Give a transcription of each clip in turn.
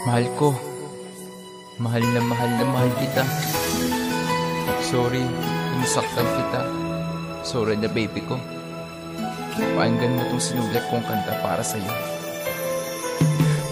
Mahal ko. Mahal na mahal kita. Sorry kung nasaktan kita. Sorry na baby ko. Pakinggan mo tong sinulat kong kanta para sa'yo.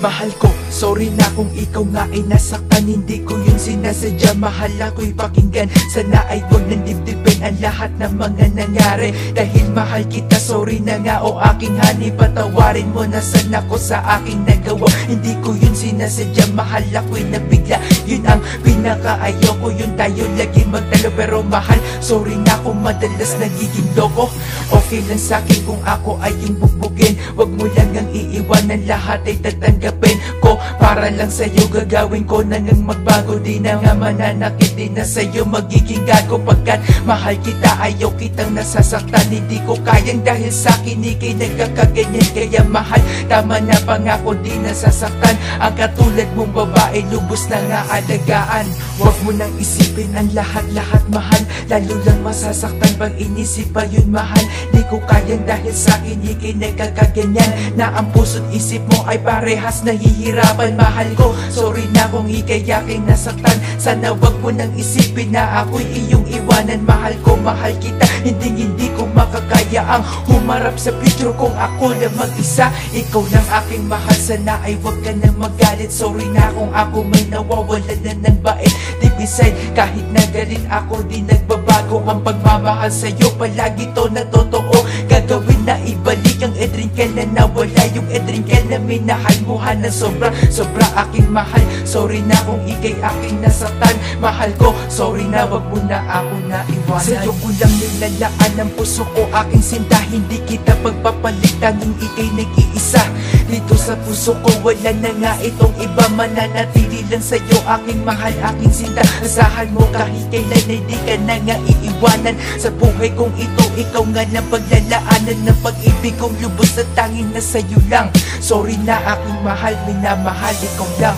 Mahal ko, sorry na kung ikaw nga ay nasaktan. Hindi ko yun sinasadya, mahal ako'y pakinggan. Sana ay huwag nang dibdibin ang lahat ng mga nangyari. Dahil mahal kita, sorry na nga o aking honey. Patawarin mo na sana ko sa aking nagawa. Hindi ko yun sinasadya, mahal ako'y nabigla. Yun ang pinaka-ayaw ko, yun tayo lagi magtalo. Pero mahal, sorry na kung madalas nagiging loko. Okay lang sa'kin kung ako ay yung bugbugin. Huwag mo lang ang iiwanan, lahat ay tatanggapin ko. Para lang sa'yo gagawin ko na ngang magbago. Di na nga mananakit, di na sa'yo magiging gago. Pagkat mahal kita, ayaw kitang nasasaktan. Hindi ko kayang dahil sa'kin ikay nagkakaganyan. Kaya mahal, tama na pangako, di nasasaktan. Ang katulad mong babae, lubos na nga alagaan. Huwag mo nang isipin ang lahat-lahat mahal. Lalo lang masasaktan pag inisip pa yun mahal. Di ko kayang dahil sa'kin ikay nagkakaganyan. Na ang puso't isip mo ay parehas nahihirapan. Mahal ko, sorry na kung ikay aking nasaktan. Sana wag mo nang isipin na ako'y iyong iwanan. Mahal ko, mahal kita, hindi ko makakaya ang humarap sa picture kung ako lang mag-isa. Ikaw lang aking mahal, sana ay wag ka nang magalit. Sorry na kung ako may nawawalan na ng bait. Deep inside, kahit na galit ako, di nagbabago ang pagmamahal sa'yo. Palagi to na totoo, gagawin na ibalik ang Edrinkel na nawala. Yung Edrinkel na minahal mo na sobra aking mahal. Sorry na kung ikay aking nasaktan. Mahal ko, sorry na wag mo na ako naiwanan. Sa'yo ko lang nilalaan ang puso ko, aking sinta. Hindi kita pagpapalit, tanging ikay nag-iisa. Dito sa puso ko wala na nga itong iba. Mananatili lang sa'yo aking mahal, aking sinta. Asahan mo kahit kailan ay di ka na nga iiwanan. Sa buhay kong ito, ikaw nga lang paglalaanan ng pag-ibig kong lubos na tanging na sa'yo lang. Sorry na aking mahal, minamahal ikaw lang.